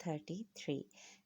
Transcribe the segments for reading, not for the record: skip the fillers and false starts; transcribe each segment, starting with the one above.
33,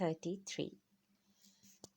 33।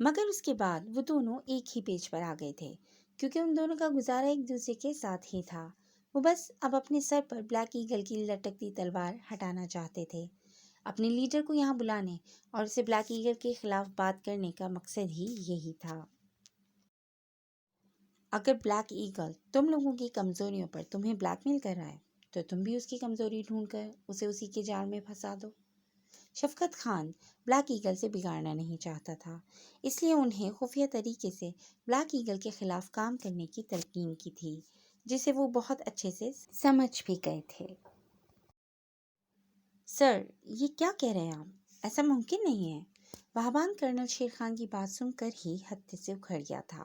مگر اس کے بعد وہ دونوں ایک ہی پیج پر آ گئے تھے، کیونکہ ان دونوں کا گزارا ایک دوسرے کے ساتھ ہی تھا۔ وہ بس اب اپنے سر پر بلیک ایگل کی لٹکتی تلوار ہٹانا چاہتے تھے۔ اپنے لیڈر کو یہاں بلانے اور اسے بلیک ایگل کے خلاف بات کرنے کا مقصد ہی یہی تھا۔ اگر بلیک ایگل تم لوگوں کی کمزوریوں پر تمہیں بلیک میل کر رہا ہے تو تم بھی اس کی کمزوری ڈھونڈ کر اسے اسی کے جال میں پھنسا دو۔ شفقت خان بلیک ایگل سے بگاڑنا نہیں چاہتا تھا، اس لیے انہیں خفیہ طریقے سے بلیک ایگل کے خلاف کام کرنے کی تلقین کی تھی، جسے وہ بہت اچھے سے سمجھ بھی گئے تھے۔ سر، یہ کیا کہہ رہے ہیں آپ؟ ایسا ممکن نہیں ہے۔ وہابان کرنل شیر خان کی بات سن کر ہی ہتے سے اکھڑ گیا تھا،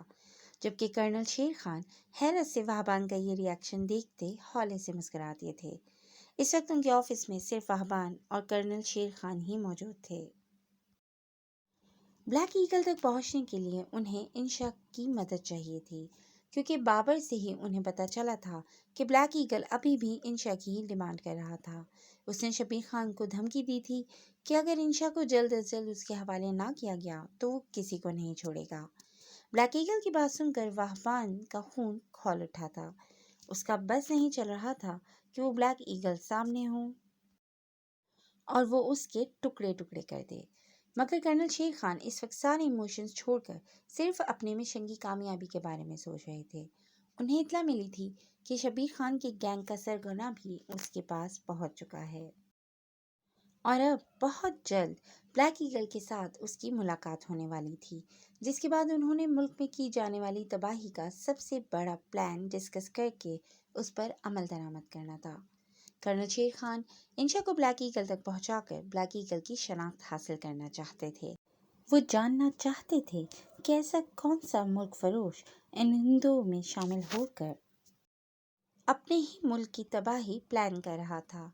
جبکہ کرنل شیر خان حیرت سے وہابان کا یہ ری ایکشن دیکھتے ہولے سے مسکراتے تھے۔ اس وقت ان کے آفس میں صرف وہابان اور کرنل شیر خان ہی موجود تھے۔ بلیک ایگل تک پہنچنے کے لیے انہیں انشا کی مدد چاہیے تھی، کیونکہ بابر سے ہی انہیں پتہ چلا تھا کہ بلیک ایگل ابھی بھی انشا کی ہی ڈیمانڈ کر رہا تھا۔ اس نے شبیر خان کو دھمکی دی تھی کہ اگر انشا کو جلد از جلد اس کے حوالے نہ کیا گیا تو وہ کسی کو نہیں چھوڑے گا۔ بلیک ایگل کی بات سن کر وہابان کا خون کھول اٹھا تھا۔ اس کا بس نہیں چل رہا تھا کہ وہ بلیک ایگل سامنے ہوں اور وہ اس کے ٹکڑے ٹکڑے کر دے، مگر کرنل شیر خان اس وقت سارے ایموشنز چھوڑ کر صرف اپنے مشن کی کامیابی کے بارے میں سوچ رہے تھے۔ انہیں اطلاع ملی تھی کہ شبیر خان کی گینگ کا سرغنہ بھی اس کے پاس پہنچ چکا ہے اور اب بہت جلد بلیک ایگل کے ساتھ اس کی ملاقات ہونے والی تھی، جس کے بعد انہوں نے ملک میں کی جانے والی تباہی کا سب سے بڑا پلان ڈسکس کر کے اس پر عمل درآمد کرنا تھا۔ کرنل شیر خان انشا کو بلیک ایگل تک پہنچا کر بلیک ایگل کی شناخت حاصل کرنا چاہتے تھے۔ وہ جاننا چاہتے تھے کہ ایسا کون سا ملک فروش ان ہندوؤں میں شامل ہو کر اپنے ہی ملک کی تباہی پلان کر رہا تھا۔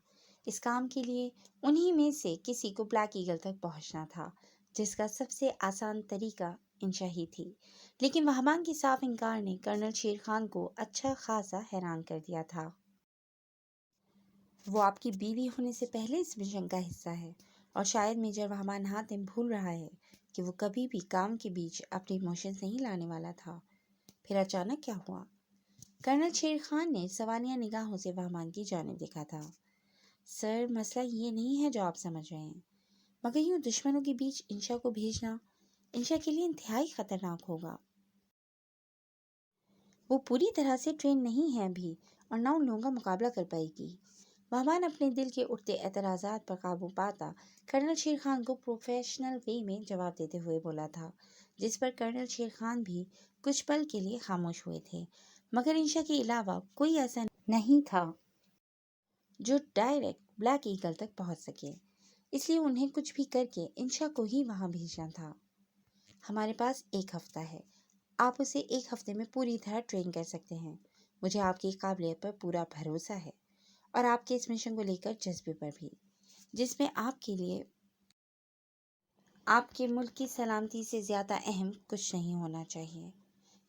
اس کام کے لیے انہی میں سے کسی کو بلیک ایگل تک پہنچنا تھا، جس کا سب سے آسان طریقہ انشا ہی تھی۔ لیکن وہابان کے صاف انکار نے کرنل شیر خان کو اچھا خاصا حیران کر دیا تھا۔ وہ آپ کی بیوی ہونے سے پہلے اس مشن کا حصہ ہے، اور شاید میجر وہابان حاتم بھول رہا ہے کہ وہ کبھی بھی کام کے بیچ اپنے ایموشنز نہیں لانے والا تھا۔ پھر اچانک کیا ہوا؟ کرنل شیر خان نے سوالیہ نگاہوں سے وہابان کی جانب دیکھا تھا۔ سر، مسئلہ یہ نہیں ہے جو آپ سمجھ رہے ہیں، مگر یوں دشمنوں کے بیچ انشا کو بھیجنا انشا کے لیے انتہائی خطرناک ہوگا۔ وہ پوری طرح سے ٹرین نہیں ہے ابھی، اور نہ ان لوگوں کا مقابلہ کر پائے گی۔ وہابان اپنے دل کے اٹھتے اعتراضات پر قابو پاتا کرنل شیر خان کو پروفیشنل وے میں جواب دیتے ہوئے بولا تھا، جس پر کرنل شیر خان بھی کچھ پل کے لیے خاموش ہوئے تھے۔ مگر انشا کے علاوہ کوئی ایسا نہیں تھا جو ڈائریکٹ بلیک ایگل تک پہنچ سکے، اس لیے انہیں کچھ بھی کر کے انشا کو ہی وہاں بھیجنا تھا۔ ہمارے پاس 1 ہفتہ ہے، آپ اسے 1 ہفتے میں پوری طرح ٹرین کر سکتے ہیں۔ مجھے آپ کی قابلیت پر پورا بھروسہ ہے، اور آپ کے اس مشن کو لے کر جذبے پر بھی، جس میں آپ کے لیے آپ کے ملک کی سلامتی سے زیادہ اہم کچھ نہیں ہونا چاہیے۔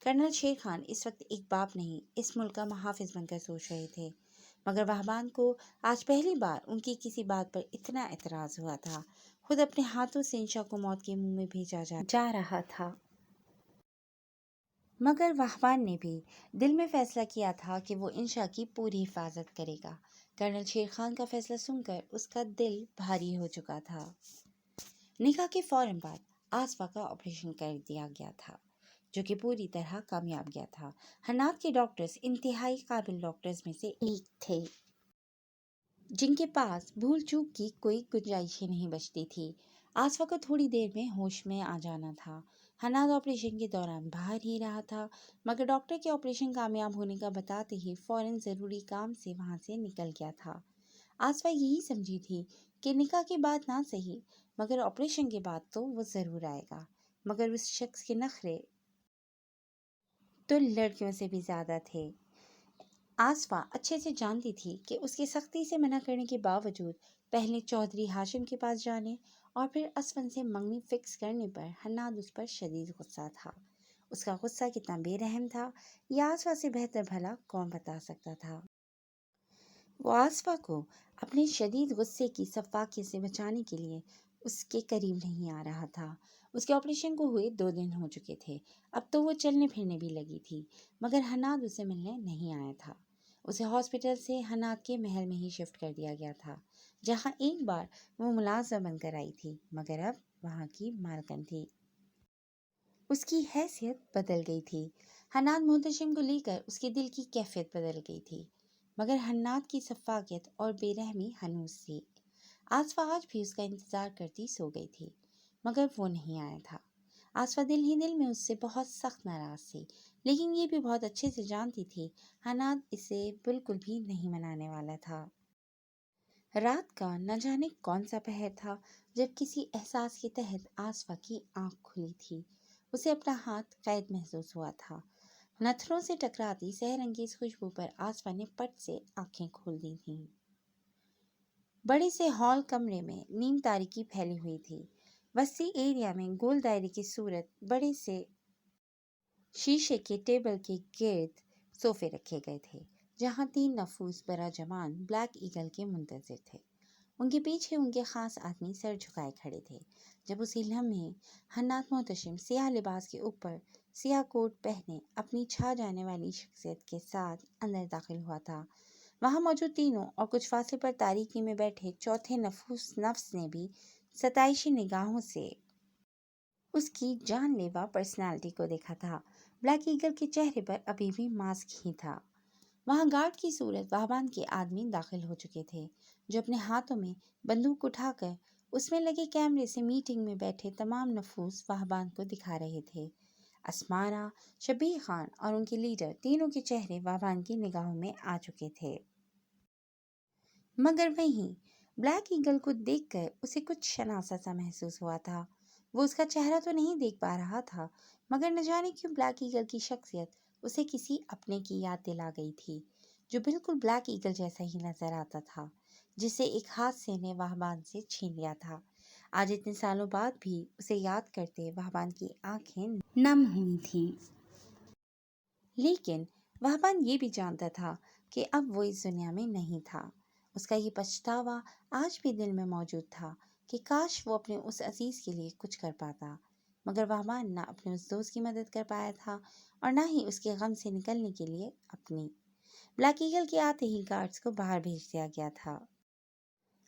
کرنل شیر خان اس وقت ایک باپ نہیں، اس ملک کا محافظ بن کر سوچ رہے تھے، مگر وہابان کو آج پہلی بار ان کی کسی بات پر اتنا اعتراض ہوا تھا۔ خود اپنے ہاتھوں سے انشا کو موت کے منہ میں بھیجا جا رہا تھا، مگر وہابان نے بھی دل میں فیصلہ کیا تھا کہ وہ انشا کی پوری حفاظت کرے گا۔ کرنل شیر خان کا فیصلہ سن کر اس کا دل بھاری ہو چکا تھا۔ نکاح کے فوراً بعد آصفہ کا آپریشن کر دیا گیا تھا، جو کہ پوری طرح کامیاب گیا تھا۔ ہرنات کے ڈاکٹرز انتہائی قابل ڈاکٹرز میں سے ایک تھے، جن کے پاس بھول چوک کی کوئی گنجائش ہی نہیں بچتی تھی۔ آصفہ کو تھوڑی دیر میں ہوش میں آ جانا تھا۔ ہرنات آپریشن کے دوران باہر ہی رہا تھا، مگر ڈاکٹر کے آپریشن کامیاب ہونے کا بتاتے ہی فوراً ضروری کام سے وہاں سے نکل گیا تھا۔ آصفہ یہی سمجھی تھی کہ نکاح کے بعد نہ صحیح، مگر آپریشن کے بعد تو وہ ضرور آئے گا۔ مگر اس شخص کے نخرے تو لڑکیوں سے بھی زیادہ تھے۔ آصفہ اچھے سے جانتی تھی کہ اس کے سختی سے منع کرنے کے باوجود پہلے چودھری ہاشم کے پاس جانے اور پھر اسفن سے منگنی فکس کرنے پر ہرنات اس پر شدید غصہ تھا۔ اس کا غصہ کتنا بے رحم تھا، یہ آصفہ سے بہتر بھلا کون بتا سکتا تھا۔ وہ آصفہ کو اپنے شدید غصے کی سفاکیت سے بچانے کے لیے اس کے قریب نہیں آ رہا تھا۔ اس کے آپریشن کو ہوئے 2 دن ہو چکے تھے، اب تو وہ چلنے پھرنے بھی لگی تھی، مگر حناد اسے ملنے نہیں آیا تھا۔ اسے ہاسپٹل سے حناد کے محل میں ہی شفٹ کر دیا گیا تھا، جہاں ایک بار وہ ملازمہ بن کر آئی تھی، مگر اب وہاں کی مالکن تھی۔ اس کی حیثیت بدل گئی تھی۔ حناد محتشم کو لے کر اس کے دل کی کیفیت بدل گئی تھی، مگر حناد کی شفقت اور بے رحمی ہنوز تھی۔ آصفہ آج بھی اس کا انتظار کرتی سو گئی تھی، مگر وہ نہیں آیا تھا۔ آصفہ دل ہی دل میں اس سے بہت سخت ناراض تھی، لیکن یہ بھی بہت اچھے سے جانتی تھی حناد اسے بالکل بھی نہیں منانے والا تھا۔ رات کا نہ جانے کون سا پہر تھا جب کسی احساس کے تحت آصفہ کی آنکھ کھلی تھی۔ اسے اپنا ہاتھ قید محسوس ہوا تھا۔ نتھروں سے ٹکراتی سحر انگیز خوشبو پر آصفہ نے پٹ سے آنکھیں کھول دی تھیں۔ بڑے سے ہال کمرے میں نیم تاریکی پھیلی ہوئی تھی۔ وسیع ایریا میں گول دائرے کی صورت بڑے سے شیشے کے ٹیبل کے گرد صوفے رکھے گئے تھے، جہاں 3 نفوس براجمان بلیک ایگل کے منتظر تھے۔ ان کے پیچھے ان کے خاص آدمی سر جھکائے کھڑے تھے۔ جب اسی لمحے حناد محتشم سیاہ لباس کے اوپر سیاہ کوٹ پہنے اپنی چھا جانے والی شخصیت کے ساتھ اندر داخل ہوا تھا، وہاں موجود تینوں اور کچھ فاصلے پر تاریکی میں بیٹھے چوتھے نفس نے بھی ستائشی نگاہوں سے اس کی جان لیوا پرسنالٹی کو دیکھا تھا۔ بلیک ایگل کے چہرے پر ابھی بھی ماسک ہی تھا۔ وہاں گارڈ کی صورت وہبان کے آدمی داخل ہو چکے تھے، جو اپنے ہاتھوں میں بندوق اٹھا کر اس میں لگے کیمرے سے میٹنگ میں بیٹھے تمام نفوس وہبان کو دکھا رہے تھے۔ اسمارا، شبیر خان اور ان کے لیڈر تینوں کے چہرے وہبان کی نگاہوں میں آ چکے تھے۔ مگر وہیں بلیک ایگل کو دیکھ کر اسے کچھ شناسا سا محسوس ہوا تھا۔ وہ اس کا چہرہ تو نہیں دیکھ پا رہا تھا، مگر نہ جانے کیوں بلیک ایگل کی شخصیت اسے کسی اپنے کی یاد دلا گئی تھی، جو بالکل بلیک ایگل جیسا ہی نظر آتا تھا، جسے ایک حادثے نے وہبان سے چھین لیا تھا۔ آج اتنے سالوں بعد بھی اسے یاد کرتے وہبان کی آنکھیں نم ہوئی تھیں، لیکن وہبان یہ بھی جانتا تھا کہ اب وہ اس دنیا میں نہیں تھا۔ اس کا یہ پچھتاوا آج بھی دل میں موجود تھا کہ کاش وہ اپنے اس عزیز کے لیے کچھ کر پاتا، مگر وہبان نہ اپنے اس دوست کی مدد کر پایا تھا اور نہ ہی اس کے غم سے نکلنے کے لیے اپنی۔ بلیک ایگل کے آتے ہی گارڈز کو باہر بھیج دیا گیا تھا۔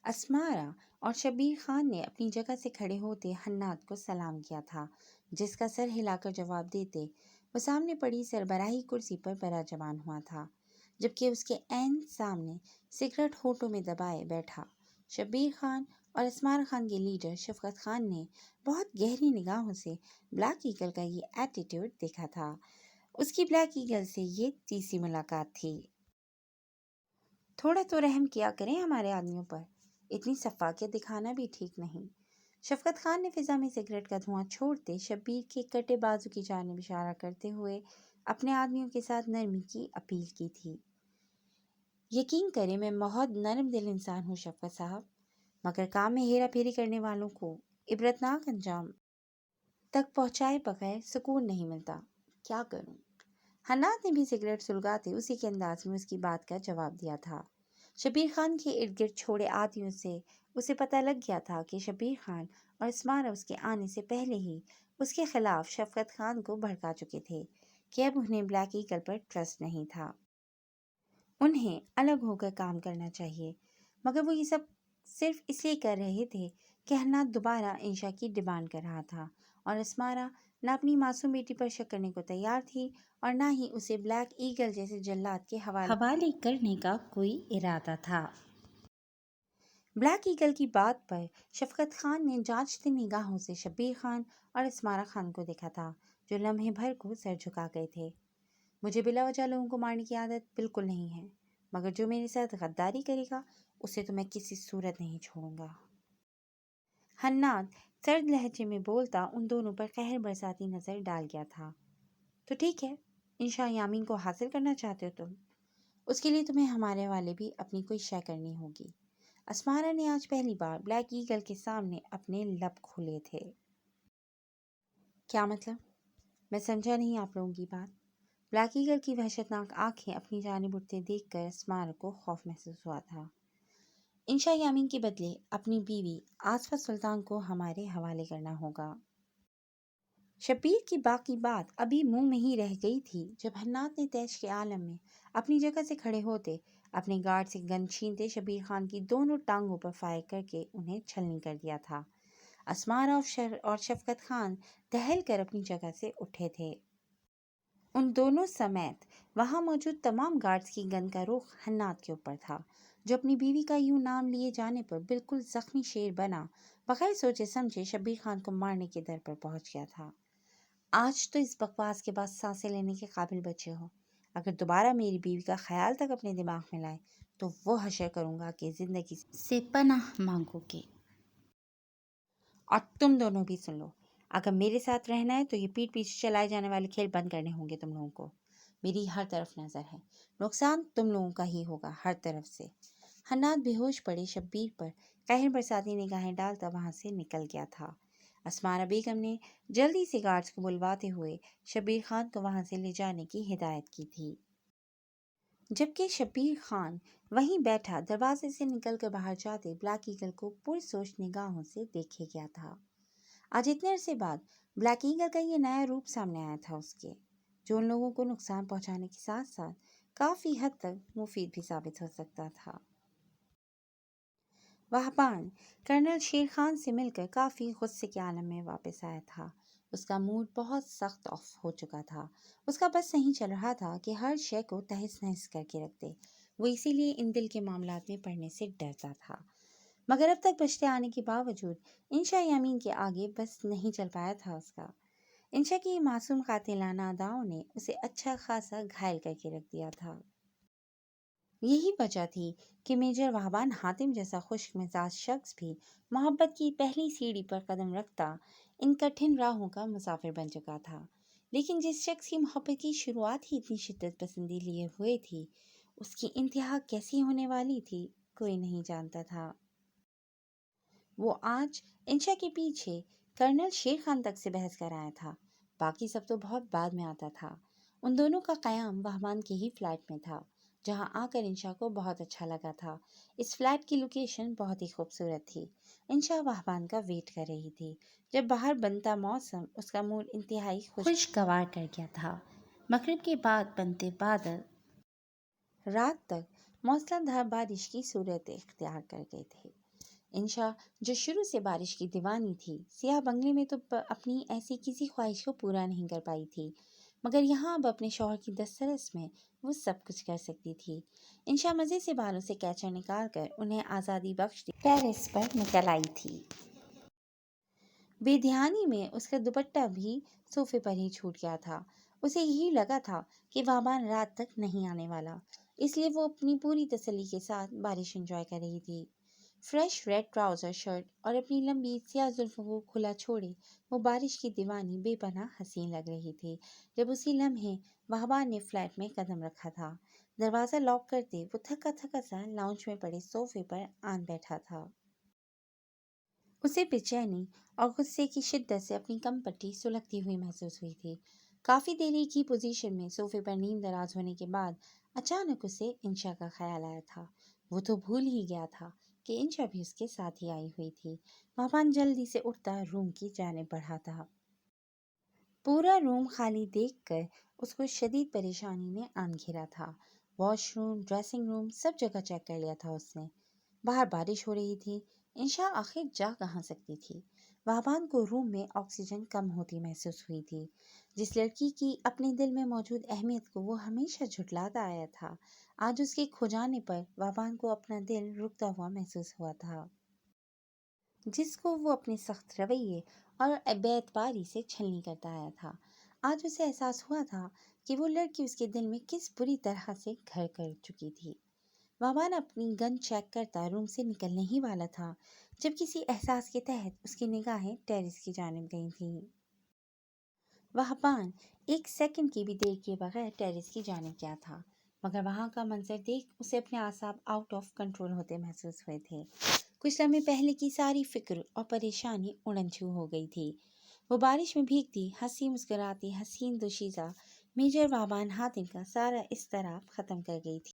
اسمارا اور شبیر خان نے اپنی جگہ سے کھڑے ہوتے حناد کو سلام کیا تھا، جس کا سر ہلا کر جواب دیتے وہ سامنے پڑی سربراہی کرسی پر براجمان ہوا تھا، جبکہ اس کے عین سامنے سگریٹ ہونٹوں میں دبائے بیٹھا شبیر خان اور اسمارا خان کے لیڈر شفقت خان نے بہت گہری نگاہوں سے بلیک ایگل کا یہ ایٹیٹیوڈ دیکھا تھا۔ اس کی بلیک ایگل سے یہ تیسری ملاقات تھی۔ تھوڑا تو رحم کیا کریں ہمارے آدمیوں پر، اتنی شفقت دکھانا بھی ٹھیک نہیں۔ شفقت خان نے فضا میں سگریٹ کا دھواں چھوڑتے شبیر کے کٹے بازو کی جانب اشارہ کرتے ہوئے اپنے آدمیوں کے ساتھ نرمی کی اپیل کی تھی۔ یقین کریں میں بہت نرم دل انسان ہوں شفقت صاحب، مگر کام میں ہیرا پھیری کرنے والوں کو عبرتناک انجام تک پہنچائے بغیر سکون نہیں ملتا۔ کیا کروں؟ حناد نے بھی سگریٹ سلگاتے اسی کے انداز میں اس کی بات کا جواب دیا تھا۔ شبیر خان کے ارد گرد چھوڑے آدمیوں سے اسے پتہ لگ گیا تھا کہ شبیر خان اور اسمارا اس کے آنے سے پہلے ہی اس کے خلاف شفقت خان کو بھڑکا چکے تھے کہ اب انہیں بلیک ایگل پر ٹرسٹ نہیں تھا، انہیں الگ ہو کر کام کرنا چاہیے۔ مگر وہ یہ سب صرف اس لیے کر رہے تھے کہ حناد دوبارہ انشا کی ڈیمانڈ کر رہا تھا، اور اسمارا نہ اپنی معصوم بیٹی پر شک کرنے کو تیار تھی اور نہ ہی اسے بلیک ایگل جیسے جلاد کے حوالے کرنے کا کوئی ارادہ تھا۔ بلیک ایگل کی بات پر شفقت خان نے جانچتی نگاہوں سے شبیر خان اور اسمارا خان کو دیکھا تھا، جو لمحے بھر کو سر جھکا گئے تھے۔ مجھے بلا وجہ لوگوں کو مارنے کی عادت بالکل نہیں ہے، مگر جو میرے ساتھ غداری کرے گا اسے تو میں کسی صورت نہیں چھوڑوں گا۔ حناد سرد لہجے میں بولتا ان دونوں پر قہر برساتی نظر ڈال گیا تھا۔ تو ٹھیک ہے، انشا یامین کو حاصل کرنا چاہتے ہو تم، اس کے لیے تمہیں ہمارے والے بھی اپنی کوئی شے کرنی ہوگی۔ اسمارا نے آج پہلی بار بلیک ایگل کے سامنے اپنے لب کھولے تھے۔ کیا مطلب؟ میں سمجھا نہیں آپ لوگوں کی بات۔ بلیک ایگل کی وحشتناک آنکھیں اپنی جانب اٹھتے دیکھ کر اسمارا کو خوف محسوس ہوا تھا۔ انشا یامین کے بدلے اپنی بیوی آصفہ سلطان کو ہمارے حوالے کرنا ہوگا۔ شبیر کی باقی بات ابھی منہ میں ہی رہ گئی تھی جب حنات نے تیش کے عالم میں اپنی جگہ سے کھڑے ہوتے اپنے گارڈ سے گن چھینتے شبیر خان کی دونوں ٹانگوں پر فائر کر کے انہیں چھلنی کر دیا تھا۔ اسمار اور شفقت خان دہل کر اپنی جگہ سے اٹھے تھے۔ ان دونوں سمیت وہاں موجود تمام گارڈز کی گن کا رخ حنات کے اوپر تھا، جو اپنی بیوی کا یوں نام لیے جانے پر بالکل زخمی شیر بنا بغیر سوچے سمجھے شبیر خان کو مارنے کے در پر پہنچ گیا تھا۔ آج تو اس بکواس کے بعد سانسیں لینے کے قابل بچے ہو۔ اگر دوبارہ میری بیوی کا خیال تک اپنے دماغ میں لائے تو وہ حشر کروں گا کہ زندگی سے پناہ مانگو گے۔ اور تم دونوں بھی سن لو، اگر میرے ساتھ رہنا ہے تو یہ پیٹھ پیچھے چلائے جانے والے کھیل بند کرنے ہوں گے تم لوگوں کو۔ میری ہر طرف نظر ہے، نقصان تم لوگوں کا ہی ہوگا ہر طرف سے۔ حنات بے ہوش پڑے شبیر پر قہر برساتی نگاہیں ڈالتا وہاں سے نکل گیا تھا۔ اسمارا بیگم نے جلدی سے گارڈز کو بلواتے ہوئے شبیر خان کو وہاں سے لے جانے کی ہدایت کی تھی، جبکہ شبیر خان وہیں بیٹھا دروازے سے نکل کر باہر جاتے بلیک ایگل کو پرسوچ نگاہوں سے دیکھے گیا تھا۔ آج اتنے عرصے بعد بلیک ایگل کا یہ نیا روپ سامنے آیا تھا اس کے، جو ان لوگوں کو نقصان پہنچانے کے ساتھ ساتھ کافی حد تک مفید بھی ثابت ہو سکتا تھا۔ وہبان کرنل شیر خان سے مل کر کافی غصے کے عالم میں واپس آیا تھا۔ اس کا موڈ بہت سخت آف ہو چکا تھا۔ اس کا بس نہیں چل رہا تھا کہ ہر شے کو تہس نہس کر کے رکھ دے۔ وہ اسی لیے ان دل کے معاملات میں پڑھنے سے ڈرتا تھا، مگر اب تک بچتے آنے کے باوجود انشا یامین کے آگے بس نہیں چل پایا تھا اس کا۔ انشا کی معصوم قاتلانہ اداؤں نے اسے اچھا خاصا گھائل کر کے رکھ دیا تھا۔ یہی وجہ تھی کہ میجر وہبان حاتم جیسا خشک مزاج شخص بھی محبت کی پہلی سیڑھی پر قدم رکھتا ان کٹھن راہوں کا مسافر بن چکا تھا۔ لیکن جس شخص کی محبت کی شروعات ہی اتنی شدت پسندی لیے ہوئے تھی، اس کی انتہا کیسی ہونے والی تھی کوئی نہیں جانتا تھا۔ وہ آج انشا کے پیچھے کرنل شیر خان تک سے بحث کر آیا تھا، باقی سب تو بہت بعد میں آتا تھا۔ ان دونوں کا قیام وہبان کے ہی فلیٹ میں تھا، جہاں آ کر انشا کو بہت اچھا لگا تھا۔ اس فلیٹ کی لوکیشن بہت ہی خوبصورت تھی۔ انشا وہبان کا ویٹ کر رہی تھی جب باہر بنتا موسم اس کا موڈ انتہائی خوشگوار کر گیا تھا۔ مغرب کے بعد بنتے بادل رات تک موسلا دھار بارش کی صورت اختیار کر گئے تھے۔ انشا جو شروع سے بارش کی دیوانی تھی، سیاہ بنگلے میں تو اپنی ایسی کسی خواہش کو پورا نہیں کر پائی تھی، مگر یہاں اب اپنے شوہر کی دسترس میں وہ سب کچھ کر سکتی تھی۔ انشا مزے سے بالوں سے کیچر نکال کر انہیں آزادی بخش دی ٹیرس پر نکل آئی تھی۔ بے دھیانی میں اس کا دوپٹہ بھی صوفے پر ہی چھوٹ گیا تھا۔ اسے یہی لگا تھا کہ وہبان رات تک نہیں آنے والا، اس لیے وہ اپنی پوری تسلی کے ساتھ بارش انجوائے کر رہی تھی۔ فریش ریڈ ٹراؤزر شرٹ اور اپنی لمبی سیاہ زلفوں کو کھلا چھوڑے وہ بارش کی دیوانی بے پناہ حسین لگ رہی تھی جب اسی لمحے وہبان نے فلیٹ میں قدم رکھا تھا۔ دروازہ لاک کرتے وہ تھکا تھکا سا لاؤنج میں پڑے صوفے پر آن بیٹھا تھا۔ اسے بے چینی اور غصے کی شدت سے اپنی کم پٹی سلگتی ہوئی محسوس ہوئی تھی۔ کافی دیر ایک ہی پوزیشن میں صوفے پر نیند دراز ہونے کے بعد اچانک اسے انشا کا خیال آیا تھا۔ وہ تو بھول ہی گیا تھا کہ انشا بھی اس کے ساتھ ہی آئی ہوئی تھی۔ وہبان جلدی سے اٹھتا روم کی جانب بڑھا تھا۔ پورا روم خالی دیکھ کر اس کو شدید پریشانی نے آن گھیرا تھا۔ واش روم، ڈریسنگ روم، سب جگہ چیک کر لیا تھا اس نے۔ باہر بارش ہو رہی تھی، انشا آخر جا کہاں سکتی تھی؟ وہبان کو روم میں آکسیجن کم ہوتی محسوس ہوئی تھی۔ جس لڑکی کی اپنے دل میں موجود اہمیت کو وہ ہمیشہ جھٹلاتا آیا تھا، آج اس کے کھو جانے پر وہبان کو اپنا دل رکتا ہوا محسوس ہوا تھا، جس کو وہ اپنے سخت رویے اور بے اعتباری سے چھلنی کرتا آیا تھا۔ آج اسے احساس ہوا تھا کہ وہ لڑکی اس کے دل میں کس بری طرح سے گھر کر چکی تھی۔ وہبان اپنی گن چیک کرتا روم سے نکلنے ہی والا تھا جب کسی احساس کے تحت اس کی نگاہیں ٹیرس کی جانب گئی تھیں۔ وہبان ایک سیکنڈ کی بھی دیر کیے بغیر ٹیرس کی جانب گیا تھا، مگر وہاں کا منظر دیکھ اسے اپنے اعصاب آؤٹ آف کنٹرول ہوتے محسوس ہوئے تھے۔ کچھ لمحے پہلے کی ساری فکر اور پریشانی اڑن چھو ہو گئی تھی۔ وہ بارش میں بھیگتی ہنسی مسکراتی حسین دوشیزہ میجر وہبان حاتم کا سارا اضطراب ختم کر گئی تھی۔